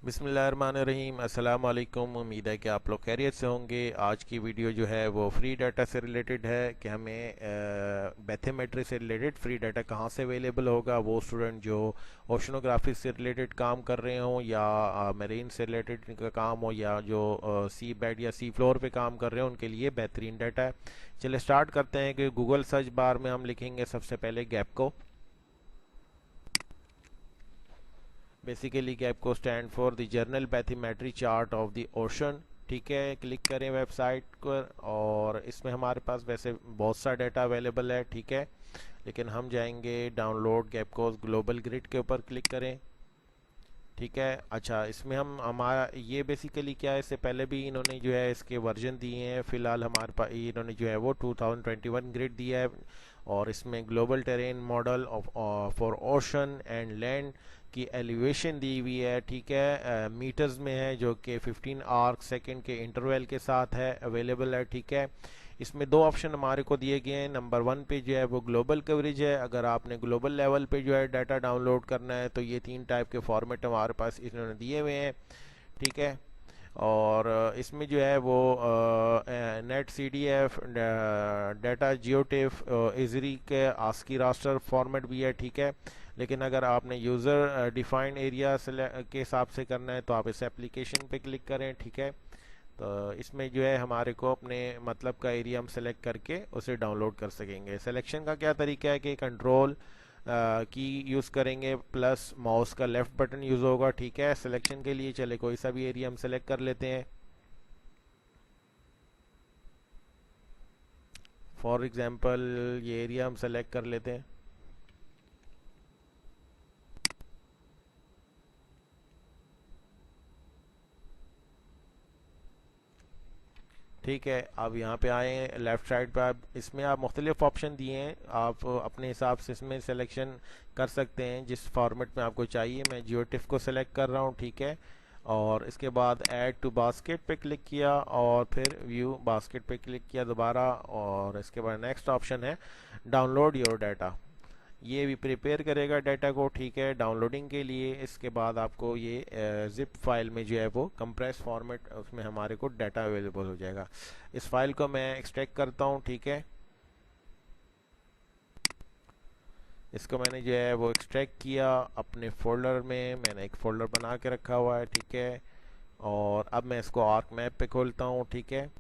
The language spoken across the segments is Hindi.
बिस्मिल्लाहिर्रहमानिर्रहीम। अस्सलाम वालेकुम। उम्मीद है कि आप लोग खैरियत से होंगे। आज की वीडियो जो है वो फ्री डाटा से रिलेटेड है कि हमें बैथोमेट्री से रिलेटेड फ्री डाटा कहाँ से अवेलेबल होगा। वो स्टूडेंट जो ओशनोग्राफी से रिलेटेड काम कर रहे हों या मरीन से रिलेटेड का काम हो या जो सी बेड या सी फ्लोर पे काम कर रहे हो उनके लिए बेहतरीन डाटा है। चलिए स्टार्ट करते हैं कि गूगल सर्च बार में हम लिखेंगे सबसे पहले गैप को। बेसिकली गैप को stand for the general bathymetry chart of the ocean. ठीक है, क्लिक करें वेबसाइट पर और इसमें हमारे पास वैसे बहुत सा डाटा अवेलेबल है। ठीक है, लेकिन हम जाएंगे डाउनलोड गैप को ग्लोबल ग्रिड के ऊपर क्लिक करें। ठीक है, अच्छा इसमें हम हमारा ये बेसिकली क्या है, इससे पहले भी इन्होंने जो है इसके वर्जन दिए हैं। फिलहाल हमारे पास इन्होंने जो है वो 2021 ग्रिड दिया है और इसमें global terrain model of for ocean and land की एलिवेशन दी हुई है। ठीक है, मीटर्स में है जो कि 15 आर्क सेकेंड के इंटरवल के साथ है अवेलेबल है। ठीक है, इसमें दो ऑप्शन हमारे को दिए गए हैं। नंबर वन पे जो है वो ग्लोबल कवरेज है। अगर आपने ग्लोबल लेवल पे जो है डाटा डाउनलोड करना है तो ये तीन टाइप के फॉर्मेट हमारे पास इन्होंने दिए हुए हैं। ठीक है, और इसमें जो है वो net C D F data GeoTIFF Esri के आस्की रास्टर फॉर्मेट भी है। ठीक है, लेकिन अगर आपने यूज़र डिफाइंड एरिया के हिसाब से करना है तो आप इस एप्लीकेशन पे क्लिक करें। ठीक है, तो इसमें जो है हमारे को अपने मतलब का एरिया हम सेलेक्ट करके उसे डाउनलोड कर सकेंगे। सिलेक्शन का क्या तरीका है कि कंट्रोल की यूज़ करेंगे प्लस माउस का लेफ्ट बटन यूज़ होगा। ठीक है, सिलेक्शन के लिए चले कोई सा भी एरिया हम सेलेक्ट कर लेते हैं। फॉर एग्जांपल ये एरिया हम सेलेक्ट कर लेते हैं। ठीक है, अब यहाँ पे आए हैं लेफ़्ट साइड पे। आप इसमें आप मुख्तलिफ ऑप्शन दिए हैं, आप अपने हिसाब से इसमें सिलेक्शन कर सकते हैं जिस फॉर्मेट में आपको चाहिए। मैं जियोटिफ को सिलेक्ट कर रहा हूँ। ठीक है, और इसके बाद ऐड टू बास्केट पे क्लिक किया और फिर व्यू बास्केट पे क्लिक किया दोबारा, और इसके बाद नेक्स्ट ऑप्शन है डाउनलोड योर डाटा। ये भी प्रिपेयर करेगा डाटा को। ठीक है, डाउनलोडिंग के लिए इसके बाद आपको ये जिप फाइल में जो है वो कंप्रेस फॉर्मेट उसमें हमारे को डाटा अवेलेबल हो जाएगा। इस फाइल को मैं एक्सट्रैक्ट करता हूँ। ठीक है, इसको मैंने जो है वो एक्सट्रैक्ट किया अपने फोल्डर में। मैंने एक फोल्डर बना के रखा हुआ है। ठीक है, और अब मैं इसको आर्क मैप पे खोलता हूँ। ठीक है,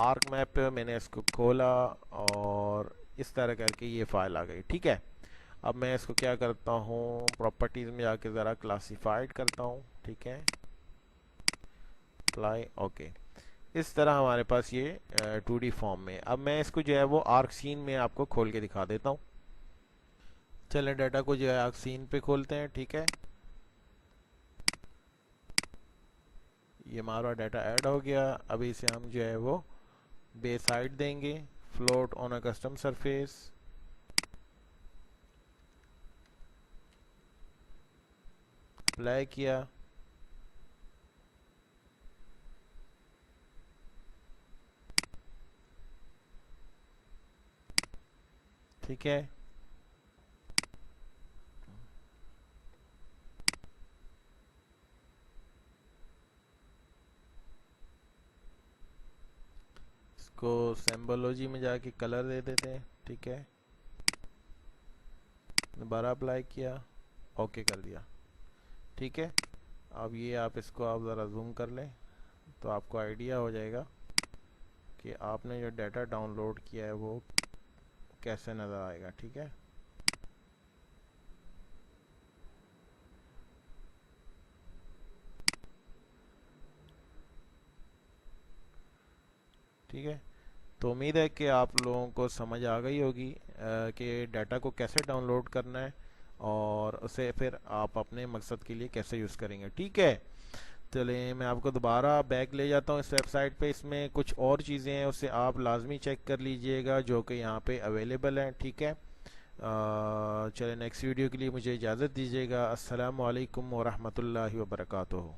आर्क मैप पे मैंने इसको खोला और इस तरह करके ये फाइल आ गई। ठीक है, अब मैं इसको क्या करता हूँ, प्रॉपर्टीज़ में जाके ज़रा क्लासिफाइड करता हूँ। ठीक है, अप्लाई ओके। इस तरह हमारे पास ये 2D फॉर्म में। अब मैं इसको जो है वो आर्क सीन में आपको खोल के दिखा देता हूँ। चलें डाटा को जो है आर्क सीन पे खोलते हैं। ठीक है, ये हमारा डाटा ऐड हो गया। अभी इसे हम जो है वो बेस हाइट देंगे, float on a custom surface. Apply किया। ठीक है, इसको सिंबोलॉजी में जाके कलर दे देते हैं। ठीक है, दोबारा अप्लाई किया, ओके कर दिया। ठीक है, अब ये आप इसको आप ज़रा जूम कर लें तो आपको आइडिया हो जाएगा कि आपने जो डाटा डाउनलोड किया है वो कैसे नज़र आएगा। ठीक है, ठीक है, तो उम्मीद है कि आप लोगों को समझ आ गई होगी कि डाटा को कैसे डाउनलोड करना है और उसे फिर आप अपने मकसद के लिए कैसे यूज़ करेंगे। ठीक है, चलिए मैं आपको दोबारा बैक ले जाता हूँ इस वेबसाइट पे। इसमें कुछ और चीज़ें हैं उसे आप लाजमी चेक कर लीजिएगा जो कि यहाँ पे अवेलेबल हैं। ठीक है, चलिए नेक्स्ट वीडियो के लिए मुझे इजाज़त दीजिएगा। अस्सलाम वालेकुम वरहमतुल्लाहि वबरकातुहू।